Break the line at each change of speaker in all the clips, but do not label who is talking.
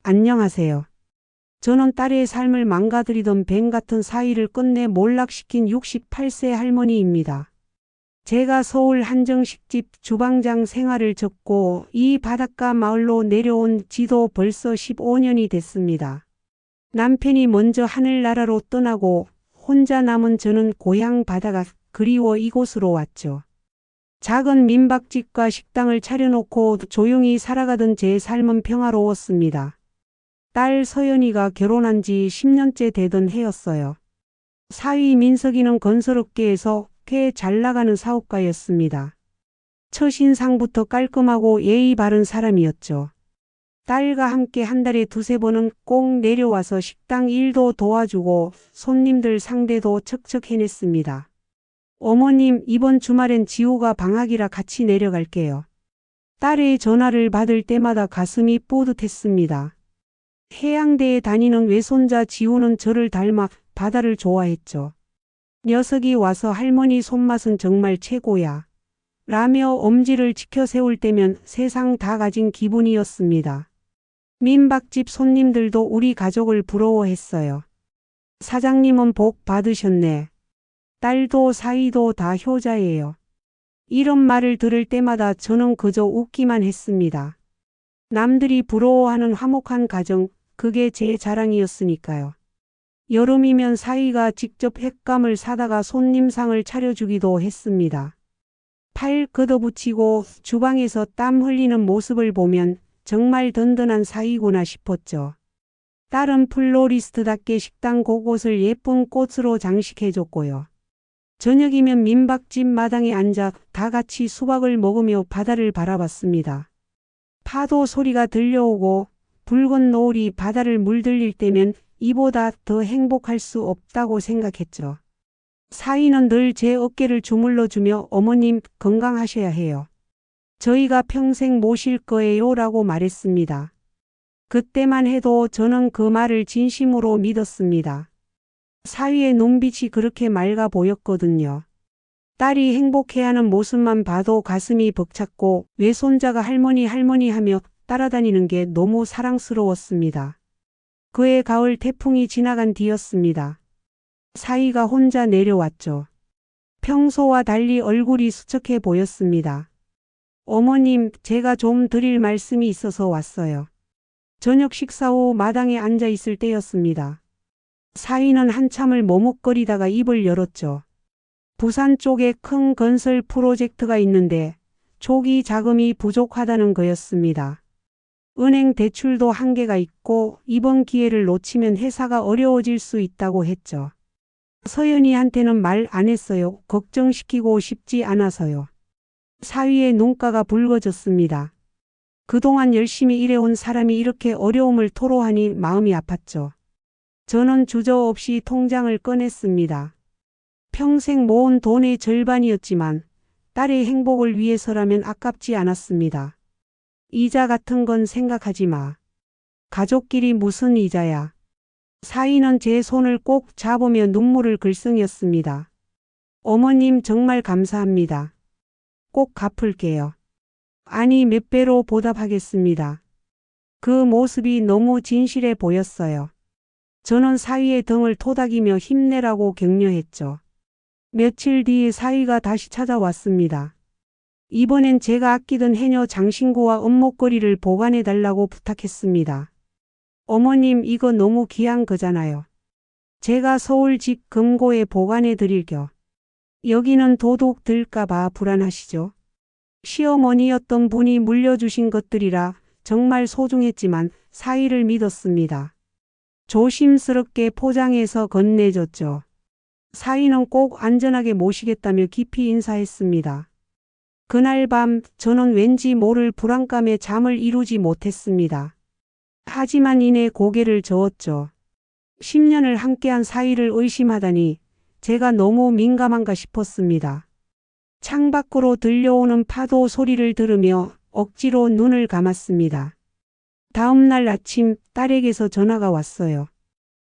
안녕하세요. 저는 딸의 삶을 망가뜨리던 뱀 같은 사위를 끝내 몰락시킨 68세 할머니입니다. 제가 서울 한정식집 주방장 생활을 접고 이 바닷가 마을로 내려온 지도 벌써 15년이 됐습니다. 남편이 먼저 하늘나라로 떠나고 혼자 남은 저는 고향 바다가 그리워 이곳으로 왔죠. 작은 민박집과 식당을 차려놓고 조용히 살아가던 제 삶은 평화로웠습니다. 딸 서연이가 결혼한 지 10년째 되던 해였어요. 사위 민석이는 건설업계에서 꽤 잘 나가는 사업가였습니다. 첫인상부터 깔끔하고 예의 바른 사람이었죠. 딸과 함께 한 달에 두세 번은 꼭 내려와서 식당 일도 도와주고 손님들 상대도 척척 해냈습니다. 어머님, 이번 주말엔 지호가 방학이라 같이 내려갈게요. 딸의 전화를 받을 때마다 가슴이 뿌듯했습니다. 해양대에 다니는 외손자 지호는 저를 닮아 바다를 좋아했죠. 녀석이 와서 할머니 손맛은 정말 최고야 라며 엄지를 치켜 세울 때면 세상 다 가진 기분이었습니다. 민박집 손님들도 우리 가족을 부러워했어요. 사장님은 복 받으셨네. 딸도 사위도 다 효자예요. 이런 말을 들을 때마다 저는 그저 웃기만 했습니다. 남들이 부러워하는 화목한 가정, 그게 제 자랑이었으니까요. 여름이면 사위가 직접 횟감을 사다가 손님상을 차려주기도 했습니다. 팔 걷어붙이고 주방에서 땀 흘리는 모습을 보면 정말 든든한 사위구나 싶었죠. 딸은 플로리스트답게 식당 곳곳을 예쁜 꽃으로 장식해줬고요. 저녁이면 민박집 마당에 앉아 다 같이 수박을 먹으며 바다를 바라봤습니다. 파도 소리가 들려오고 붉은 노을이 바다를 물들일 때면 이보다 더 행복할 수 없다고 생각했죠. 사위는 늘 제 어깨를 주물러주며 어머님 건강하셔야 해요. 저희가 평생 모실 거예요 라고 말했습니다. 그때만 해도 저는 그 말을 진심으로 믿었습니다. 사위의 눈빛이 그렇게 맑아 보였거든요. 딸이 행복해하는 모습만 봐도 가슴이 벅찼고 외손자가 할머니 하며 따라다니는 게 너무 사랑스러웠습니다. 그해 가을 태풍이 지나간 뒤였습니다. 사위가 혼자 내려왔죠. 평소와 달리 얼굴이 수척해 보였습니다. 어머님, 제가 좀 드릴 말씀이 있어서 왔어요. 저녁 식사 후 마당에 앉아 있을 때였습니다. 사위는 한참을 머뭇거리다가 입을 열었죠. 부산 쪽에 큰 건설 프로젝트가 있는데 초기 자금이 부족하다는 거였습니다. 은행 대출도 한계가 있고 이번 기회를 놓치면 회사가 어려워질 수 있다고 했죠. 서연이한테는 말 안 했어요. 걱정시키고 싶지 않아서요. 사위의 눈가가 붉어졌습니다. 그동안 열심히 일해온 사람이 이렇게 어려움을 토로하니 마음이 아팠죠. 저는 주저없이 통장을 꺼냈습니다. 평생 모은 돈의 절반이었지만 딸의 행복을 위해서라면 아깝지 않았습니다. 이자 같은 건 생각하지 마. 가족끼리 무슨 이자야. 사위는 제 손을 꼭 잡으며 눈물을 글썽였습니다. 어머님 정말 감사합니다. 꼭 갚을게요. 아니 몇 배로 보답하겠습니다. 그 모습이 너무 진실해 보였어요. 저는 사위의 등을 토닥이며 힘내라고 격려했죠. 며칠 뒤에 사위가 다시 찾아왔습니다. 이번엔 제가 아끼던 해녀 장신구와 은목걸이를 보관해달라고 부탁했습니다. 어머님 이거 너무 귀한 거잖아요. 제가 서울 집 금고에 보관해드릴겨. 여기는 도둑 들까봐 불안하시죠? 시어머니였던 분이 물려주신 것들이라 정말 소중했지만 사위를 믿었습니다. 조심스럽게 포장해서 건네줬죠. 사위는 꼭 안전하게 모시겠다며 깊이 인사했습니다. 그날 밤 저는 왠지 모를 불안감에 잠을 이루지 못했습니다. 하지만 이내 고개를 저었죠. 10년을 함께한 사위를 의심하다니 제가 너무 민감한가 싶었습니다. 창밖으로 들려오는 파도 소리를 들으며 억지로 눈을 감았습니다. 다음 날 아침 딸에게서 전화가 왔어요.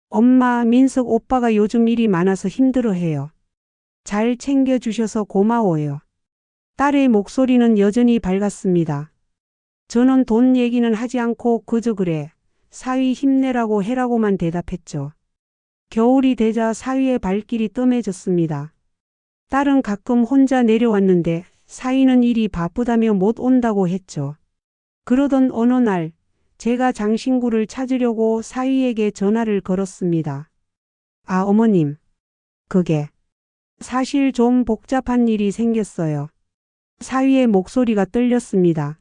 엄마, 민석 오빠가 요즘 일이 많아서 힘들어해요. 잘 챙겨주셔서 고마워요. 딸의 목소리는 여전히 밝았습니다. 저는 돈 얘기는 하지 않고 그저 그래. 사위 힘내라고 해라고만 대답했죠. 겨울이 되자 사위의 발길이 뜸해졌습니다. 딸은 가끔 혼자 내려왔는데 사위는 일이 바쁘다며 못 온다고 했죠. 그러던 어느 날 제가 장신구를 찾으려고 사위에게 전화를 걸었습니다. 아, 어머님. 그게 사실 좀 복잡한 일이 생겼어요. 사위의 목소리가 떨렸습니다.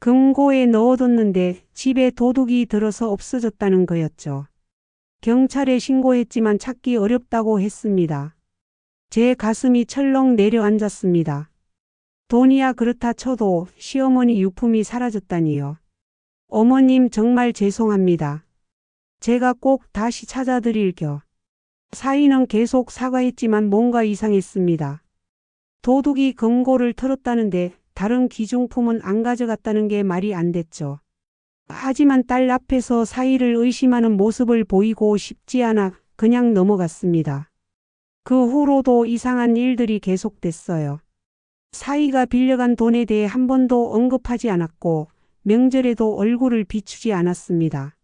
금고에 넣어뒀는데 집에 도둑이 들어서 없어졌다는 거였죠. 경찰에 신고했지만 찾기 어렵다고 했습니다. 제 가슴이 철렁 내려앉았습니다. 돈이야 그렇다 쳐도 시어머니 유품이 사라졌다니요. 어머님 정말 죄송합니다. 제가 꼭 다시 찾아드릴 겨. 사위는 계속 사과했지만 뭔가 이상했습니다. 도둑이 금고를 털었다는데 다른 귀중품은 안 가져갔다는 게 말이 안 됐죠. 하지만 딸 앞에서 사위를 의심하는 모습을 보이고 싶지 않아 그냥 넘어갔습니다. 그 후로도 이상한 일들이 계속됐어요. 사위가 빌려간 돈에 대해 한 번도 언급하지 않았고 명절에도 얼굴을 비추지 않았습니다.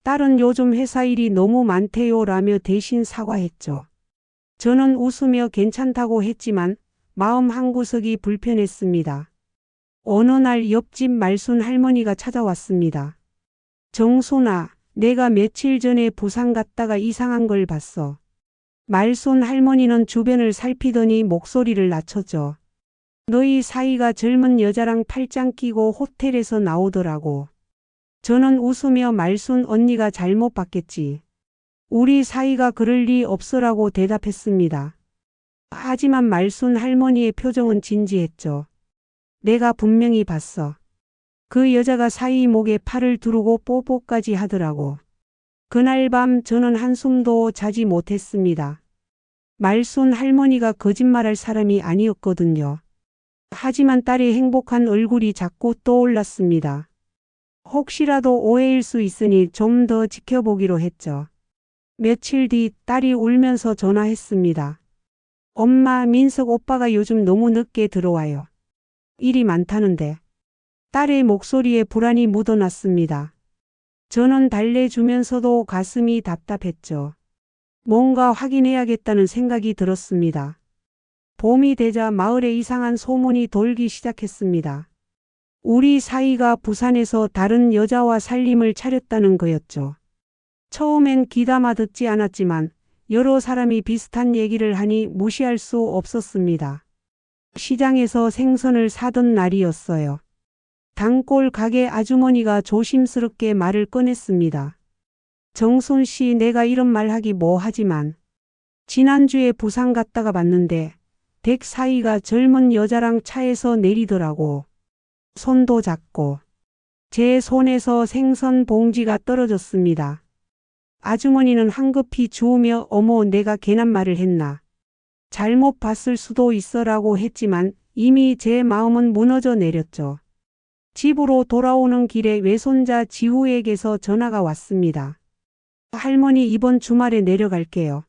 딸은 요즘 회사 일이 너무 많대요 라며 대신 사과했죠. 저는 웃으며 괜찮다고 했지만 마음 한구석이 불편했습니다. 어느 날 옆집 말순 할머니가 찾아왔습니다. 정순아, 내가 며칠 전에 부산 갔다가 이상한 걸 봤어. 말순 할머니는 주변을 살피더니 목소리를 낮췄죠. 너희 사위가 젊은 여자랑 팔짱 끼고 호텔에서 나오더라고. 저는 웃으며 말순 언니가 잘못 봤겠지. 우리 사위가 그럴 리 없으라고 대답했습니다. 하지만 말순 할머니의 표정은 진지했죠. 내가 분명히 봤어. 그 여자가 사위 목에 팔을 두르고 뽀뽀까지 하더라고. 그날 밤 저는 한숨도 자지 못했습니다. 말순 할머니가 거짓말할 사람이 아니었거든요. 하지만 딸의 행복한 얼굴이 자꾸 떠올랐습니다. 혹시라도 오해일 수 있으니 좀 더 지켜보기로 했죠. 며칠 뒤 딸이 울면서 전화했습니다. 엄마, 민석 오빠가 요즘 너무 늦게 들어와요. 일이 많다는데. 딸의 목소리에 불안이 묻어났습니다. 저는 달래주면서도 가슴이 답답했죠. 뭔가 확인해야겠다는 생각이 들었습니다. 봄이 되자 마을에 이상한 소문이 돌기 시작했습니다. 우리 사위가 부산에서 다른 여자와 살림을 차렸다는 거였죠. 처음엔 귀담아 듣지 않았지만 여러 사람이 비슷한 얘기를 하니 무시할 수 없었습니다. 시장에서 생선을 사던 날이었어요. 단골 가게 아주머니가 조심스럽게 말을 꺼냈습니다. 정순 씨, 내가 이런 말 하기 뭐하지만 지난주에 부산 갔다가 봤는데 댁 사위가 젊은 여자랑 차에서 내리더라고. 손도 잡고. 제 손에서 생선 봉지가 떨어졌습니다. 아주머니는 황급히 주우며 어머, 내가 괜한 말을 했나. 잘못 봤을 수도 있어라고 했지만 이미 제 마음은 무너져 내렸죠. 집으로 돌아오는 길에 외손자 지후에게서 전화가 왔습니다. 할머니, 이번 주말에 내려갈게요.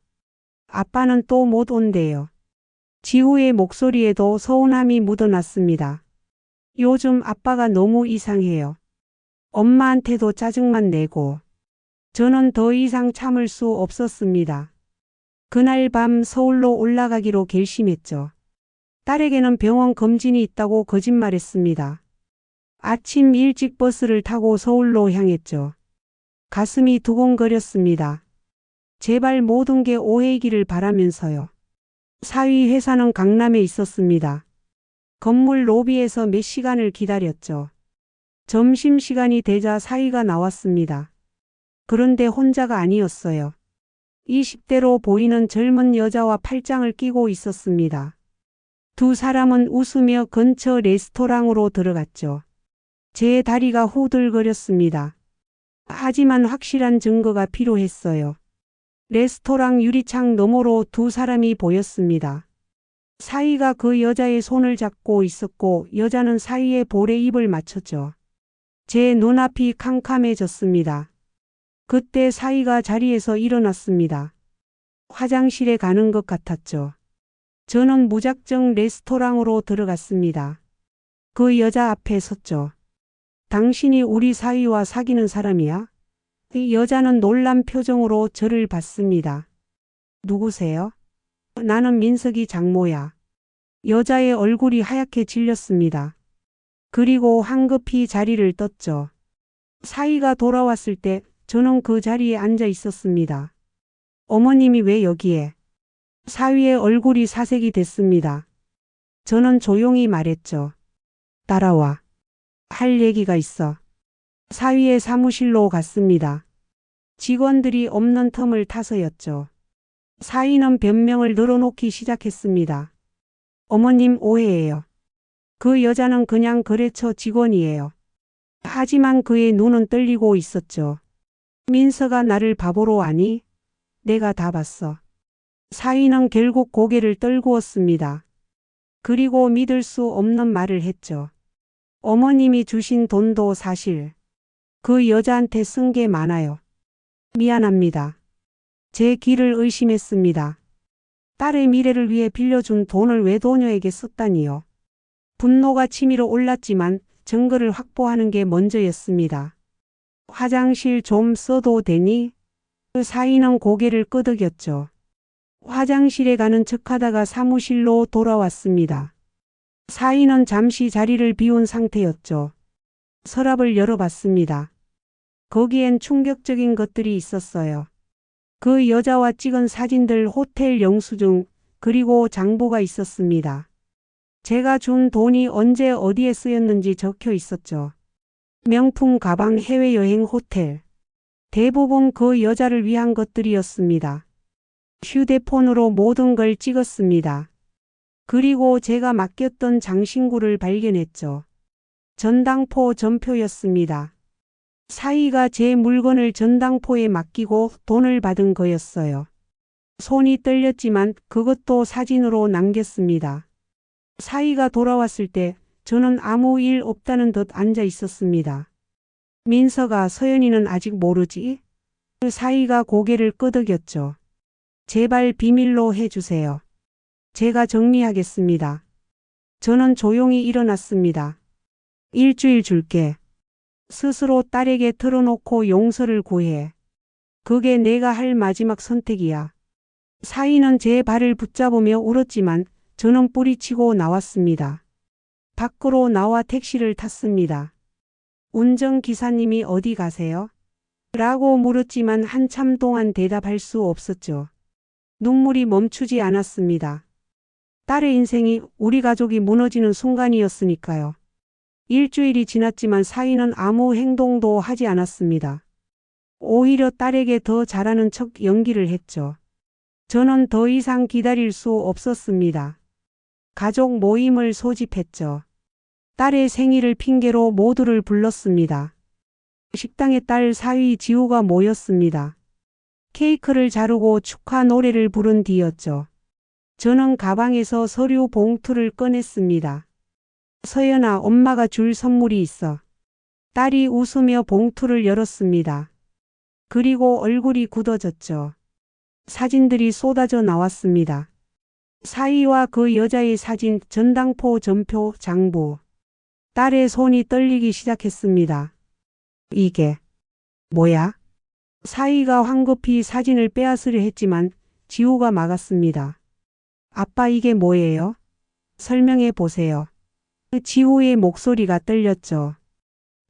아빠는 또 못 온대요. 지후의 목소리에도 서운함이 묻어났습니다. 요즘 아빠가 너무 이상해요. 엄마한테도 짜증만 내고. 저는 더 이상 참을 수 없었습니다. 그날 밤 서울로 올라가기로 결심했죠. 딸에게는 병원 검진이 있다고 거짓말했습니다. 아침 일찍 버스를 타고 서울로 향했죠. 가슴이 두근거렸습니다. 제발 모든 게 오해이기를 바라면서요. 사위 회사는 강남에 있었습니다. 건물 로비에서 몇 시간을 기다렸죠. 점심시간이 되자 사위가 나왔습니다. 그런데 혼자가 아니었어요. 20대로 보이는 젊은 여자와 팔짱을 끼고 있었습니다. 두 사람은 웃으며 근처 레스토랑으로 들어갔죠. 제 다리가 후들거렸습니다. 하지만 확실한 증거가 필요했어요. 레스토랑 유리창 너머로 두 사람이 보였습니다. 사위가 그 여자의 손을 잡고 있었고 여자는 사위의 볼에 입을 맞췄죠. 제 눈앞이 캄캄해졌습니다. 그때 사위가 자리에서 일어났습니다. 화장실에 가는 것 같았죠. 저는 무작정 레스토랑으로 들어갔습니다. 그 여자 앞에 섰죠. 당신이 우리 사위와 사귀는 사람이야? 이 여자는 놀란 표정으로 저를 봤습니다. 누구세요? 나는 민석이 장모야. 여자의 얼굴이 하얗게 질렸습니다. 그리고 황급히 자리를 떴죠. 사위가 돌아왔을 때 저는 그 자리에 앉아 있었습니다. 어머님이 왜 여기에? 사위의 얼굴이 사색이 됐습니다. 저는 조용히 말했죠. 따라와. 할 얘기가 있어. 사위의 사무실로 갔습니다. 직원들이 없는 틈을 타서였죠. 사위는 변명을 늘어놓기 시작했습니다. 어머님 오해예요. 그 여자는 그냥 거래처 직원이에요. 하지만 그의 눈은 떨리고 있었죠. 민서가 나를 바보로 아니? 내가 다 봤어. 사위는 결국 고개를 떨구었습니다. 그리고 믿을 수 없는 말을 했죠. 어머님이 주신 돈도 사실 그 여자한테 쓴 게 많아요. 미안합니다. 제 길을 의심했습니다. 딸의 미래를 위해 빌려준 돈을 외도녀에게 썼다니요. 분노가 치밀어 올랐지만 증거를 확보하는 게 먼저였습니다. 화장실 좀 써도 되니? 그 사위는 고개를 끄덕였죠. 화장실에 가는 척하다가 사무실로 돌아왔습니다. 사위는 잠시 자리를 비운 상태였죠. 서랍을 열어봤습니다. 거기엔 충격적인 것들이 있었어요. 그 여자와 찍은 사진들, 호텔 영수증, 그리고 장부가 있었습니다. 제가 준 돈이 언제 어디에 쓰였는지 적혀 있었죠. 명품 가방, 해외여행, 호텔. 대부분 그 여자를 위한 것들이었습니다. 휴대폰으로 모든 걸 찍었습니다. 그리고 제가 맡겼던 장신구를 발견했죠. 전당포 전표였습니다. 사위가 제 물건을 전당포에 맡기고 돈을 받은 거였어요. 손이 떨렸지만 그것도 사진으로 남겼습니다. 사위가 돌아왔을 때 저는 아무 일 없다는 듯 앉아 있었습니다. 민서가 서연이는 아직 모르지? 그 사위가 고개를 끄덕였죠. 제발 비밀로 해주세요. 제가 정리하겠습니다. 저는 조용히 일어났습니다. 일주일 줄게. 스스로 딸에게 털어놓고 용서를 구해. 그게 내가 할 마지막 선택이야. 사위는 제 발을 붙잡으며 울었지만 저는 뿌리치고 나왔습니다. 밖으로 나와 택시를 탔습니다. 운전기사님이 어디 가세요? 라고 물었지만 한참 동안 대답할 수 없었죠. 눈물이 멈추지 않았습니다. 딸의 인생이, 우리 가족이 무너지는 순간이었으니까요. 일주일이 지났지만 사위는 아무 행동도 하지 않았습니다. 오히려 딸에게 더 잘하는 척 연기를 했죠. 저는 더 이상 기다릴 수 없었습니다. 가족 모임을 소집했죠. 딸의 생일을 핑계로 모두를 불렀습니다. 식당에 딸, 사위, 지우가 모였습니다. 케이크를 자르고 축하 노래를 부른 뒤였죠. 저는 가방에서 서류 봉투를 꺼냈습니다. 서연아, 엄마가 줄 선물이 있어. 딸이 웃으며 봉투를 열었습니다. 그리고 얼굴이 굳어졌죠. 사진들이 쏟아져 나왔습니다. 사위와 그 여자의 사진, 전당포, 전표, 장부. 딸의 손이 떨리기 시작했습니다. 이게 뭐야? 사위가 황급히 사진을 빼앗으려 했지만 지우가 막았습니다. 아빠, 이게 뭐예요? 설명해 보세요. 지우의 목소리가 떨렸죠.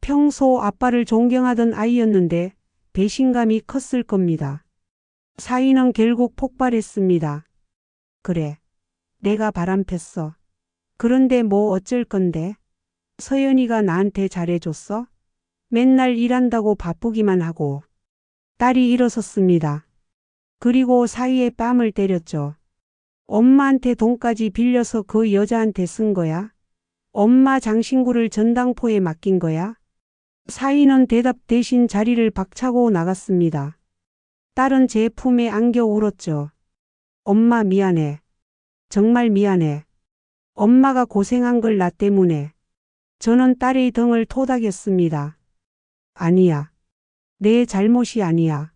평소 아빠를 존경하던 아이였는데 배신감이 컸을 겁니다. 사위는 결국 폭발했습니다. 그래, 내가 바람폈어. 그런데 뭐 어쩔 건데? 서연이가 나한테 잘해줬어? 맨날 일한다고 바쁘기만 하고. 딸이 일어섰습니다. 그리고 사위의 뺨을 때렸죠. 엄마한테 돈까지 빌려서 그 여자한테 쓴 거야? 엄마 장신구를 전당포에 맡긴 거야? 사위는 대답 대신 자리를 박차고 나갔습니다. 딸은 제 품에 안겨 울었죠. 엄마 미안해. 정말 미안해. 엄마가 고생한 걸 나 때문에. 저는 딸의 등을 토닥였습니다. 아니야. 내 잘못이 아니야.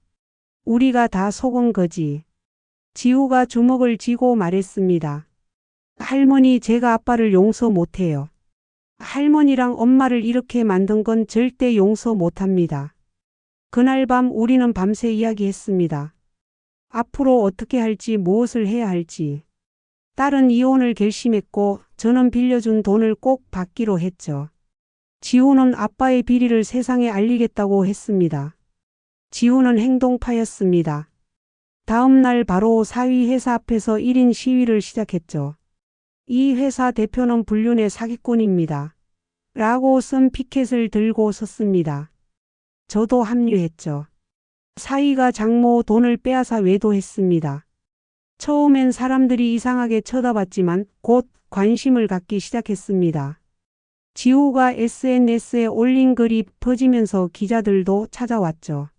우리가 다 속은 거지. 지우가 주먹을 쥐고 말했습니다. 할머니, 제가 아빠를 용서 못해요. 할머니랑 엄마를 이렇게 만든 건 절대 용서 못합니다. 그날 밤 우리는 밤새 이야기했습니다. 앞으로 어떻게 할지, 무엇을 해야 할지. 딸은 이혼을 결심했고 저는 빌려준 돈을 꼭 받기로 했죠. 지우는 아빠의 비리를 세상에 알리겠다고 했습니다. 지우는 행동파였습니다. 다음 날 바로 사위 회사 앞에서 1인 시위를 시작했죠. 이 회사 대표는 불륜의 사기꾼입니다. 라고 쓴 피켓을 들고 섰습니다. 저도 합류했죠. 사위가 장모 돈을 빼앗아 외도했습니다. 처음엔 사람들이 이상하게 쳐다봤지만 곧 관심을 갖기 시작했습니다. 지우가 SNS에 올린 글이 퍼지면서 기자들도 찾아왔죠.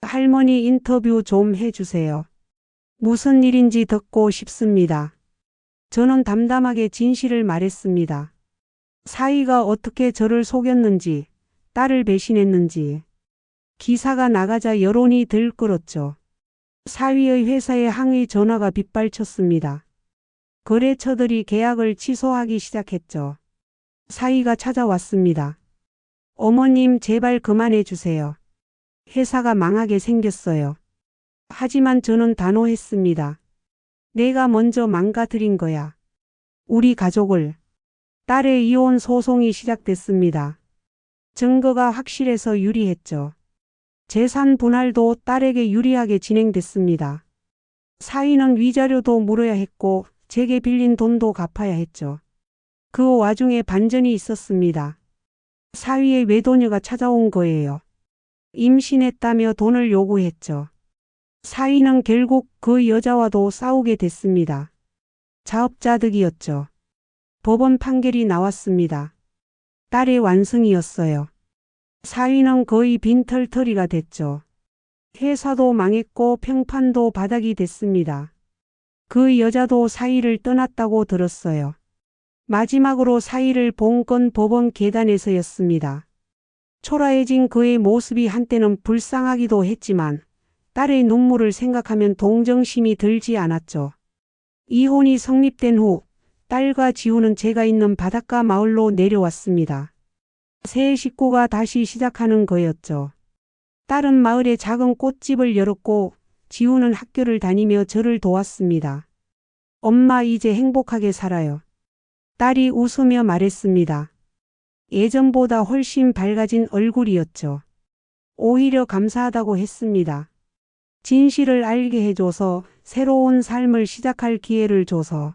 할머니 인터뷰 좀 해주세요. 무슨 일인지 듣고 싶습니다. 저는 담담하게 진실을 말했습니다. 사위가 어떻게 저를 속였는지, 딸을 배신했는지. 기사가 나가자 여론이 들끓었죠. 사위의 회사에 항의 전화가 빗발쳤습니다. 거래처들이 계약을 취소하기 시작했죠. 사위가 찾아왔습니다. 어머님 제발 그만해 주세요. 회사가 망하게 생겼어요. 하지만 저는 단호했습니다. 내가 먼저 망가뜨린 거야. 우리 가족을. 딸의 이혼 소송이 시작됐습니다. 증거가 확실해서 유리했죠. 재산 분할도 딸에게 유리하게 진행됐습니다. 사위는 위자료도 물어야 했고 제게 빌린 돈도 갚아야 했죠. 그 와중에 반전이 있었습니다. 사위의 외도녀가 찾아온 거예요. 임신했다며 돈을 요구했죠. 사위는 결국 그 여자와도 싸우게 됐습니다. 자업자득이었죠. 법원 판결이 나왔습니다. 딸의 완승이었어요. 사위는 거의 빈털터리가 됐죠. 회사도 망했고 평판도 바닥이 됐습니다. 그 여자도 사위를 떠났다고 들었어요. 마지막으로 사위를 본 건 법원 계단에서였습니다. 초라해진 그의 모습이 한때는 불쌍하기도 했지만 딸의 눈물을 생각하면 동정심이 들지 않았죠. 이혼이 성립된 후 딸과 지우는 제가 있는 바닷가 마을로 내려왔습니다. 새 식구가 다시 시작하는 거였죠. 딸은 마을에 작은 꽃집을 열었고 지우는 학교를 다니며 저를 도왔습니다. 엄마 이제 행복하게 살아요. 딸이 웃으며 말했습니다. 예전보다 훨씬 밝아진 얼굴이었죠. 오히려 감사하다고 했습니다. 진실을 알게 해줘서 새로운 삶을 시작할 기회를 줘서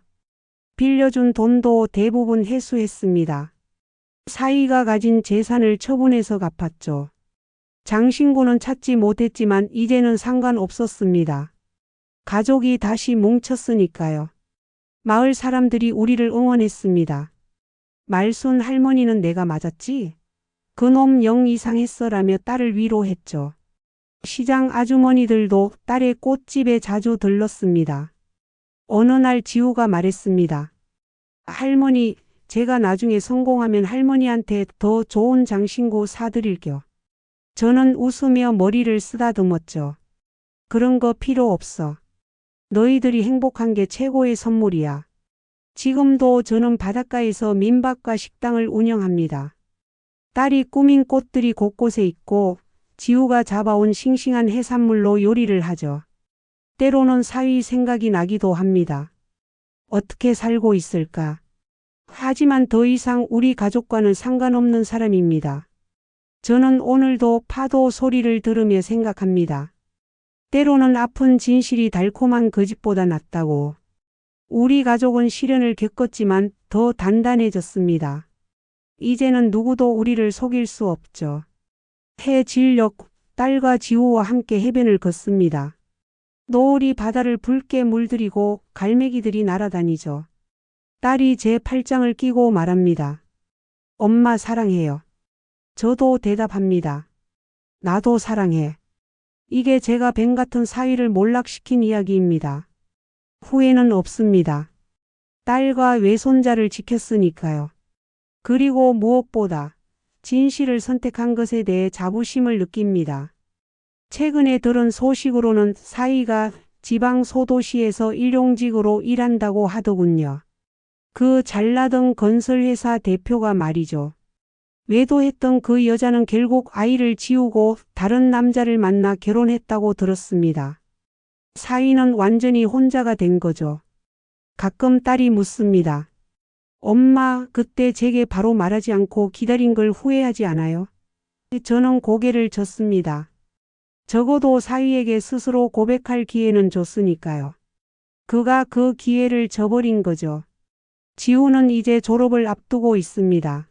빌려준 돈도 대부분 회수했습니다. 사위가 가진 재산을 처분해서 갚았죠. 장신구는 찾지 못했지만 이제는 상관없었습니다. 가족이 다시 뭉쳤으니까요. 마을 사람들이 우리를 응원했습니다. 말순 할머니는 내가 맞았지? 그놈 영 이상했어라며 딸을 위로했죠. 시장 아주머니들도 딸의 꽃집에 자주 들렀습니다. 어느 날 지우가 말했습니다. 할머니, 제가 나중에 성공하면 할머니한테 더 좋은 장신구 사드릴게요. 저는 웃으며 머리를 쓰다듬었죠. 그런 거 필요 없어. 너희들이 행복한 게 최고의 선물이야. 지금도 저는 바닷가에서 민박과 식당을 운영합니다. 딸이 꾸민 꽃들이 곳곳에 있고 지우가 잡아온 싱싱한 해산물로 요리를 하죠. 때로는 사위 생각이 나기도 합니다. 어떻게 살고 있을까? 하지만 더 이상 우리 가족과는 상관없는 사람입니다. 저는 오늘도 파도 소리를 들으며 생각합니다. 때로는 아픈 진실이 달콤한 거짓보다 낫다고. 우리 가족은 시련을 겪었지만 더 단단해졌습니다. 이제는 누구도 우리를 속일 수 없죠. 해질녘 딸과 지우와 함께 해변을 걷습니다. 노을이 바다를 붉게 물들이고 갈매기들이 날아다니죠. 딸이 제 팔짱을 끼고 말합니다. 엄마 사랑해요. 저도 대답합니다. 나도 사랑해. 이게 제가 뱀 같은 사위를 몰락시킨 이야기입니다. 후회는 없습니다. 딸과 외손자를 지켰으니까요. 그리고 무엇보다 진실을 선택한 것에 대해 자부심을 느낍니다. 최근에 들은 소식으로는 사위가 지방 소도시에서 일용직으로 일한다고 하더군요. 그 잘나던 건설회사 대표가 말이죠. 외도했던 그 여자는 결국 아이를 지우고 다른 남자를 만나 결혼했다고 들었습니다. 사위는 완전히 혼자가 된 거죠. 가끔 딸이 묻습니다. 엄마, 그때 제게 바로 말하지 않고 기다린 걸 후회하지 않아요? 저는 고개를 젓습니다. 적어도 사위에게 스스로 고백할 기회는 줬으니까요. 그가 그 기회를 저버린 거죠. 지우는 이제 졸업을 앞두고 있습니다.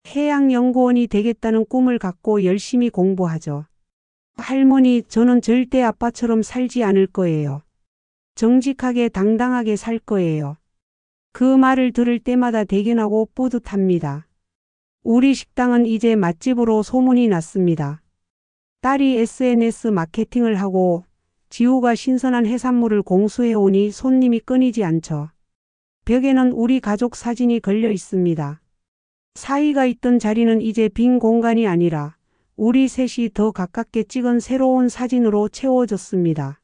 해양연구원이 되겠다는 꿈을 갖고 열심히 공부하죠. 할머니, 저는 절대 아빠처럼 살지 않을 거예요. 정직하게 당당하게 살 거예요. 그 말을 들을 때마다 대견하고 뿌듯합니다. 우리 식당은 이제 맛집으로 소문이 났습니다. 딸이 SNS 마케팅을 하고 지우가 신선한 해산물을 공수해 오니 손님이 끊이지 않죠. 벽에는 우리 가족 사진이 걸려 있습니다. 사위가 있던 자리는 이제 빈 공간이 아니라 우리 셋이 더 가깝게 찍은 새로운 사진으로 채워졌습니다.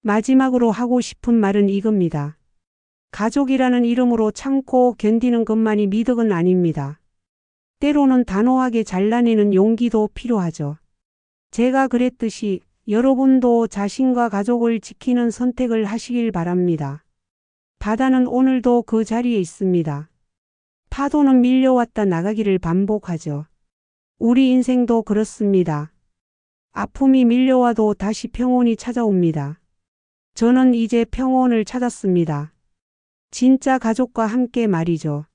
마지막으로 하고 싶은 말은 이겁니다. 가족이라는 이름으로 참고 견디는 것만이 미덕은 아닙니다. 때로는 단호하게 잘라내는 용기도 필요하죠. 제가 그랬듯이 여러분도 자신과 가족을 지키는 선택을 하시길 바랍니다. 바다는 오늘도 그 자리에 있습니다. 파도는 밀려왔다 나가기를 반복하죠. 우리 인생도 그렇습니다. 아픔이 밀려와도 다시 평온이 찾아옵니다. 저는 이제 평온을 찾았습니다. 진짜 가족과 함께 말이죠.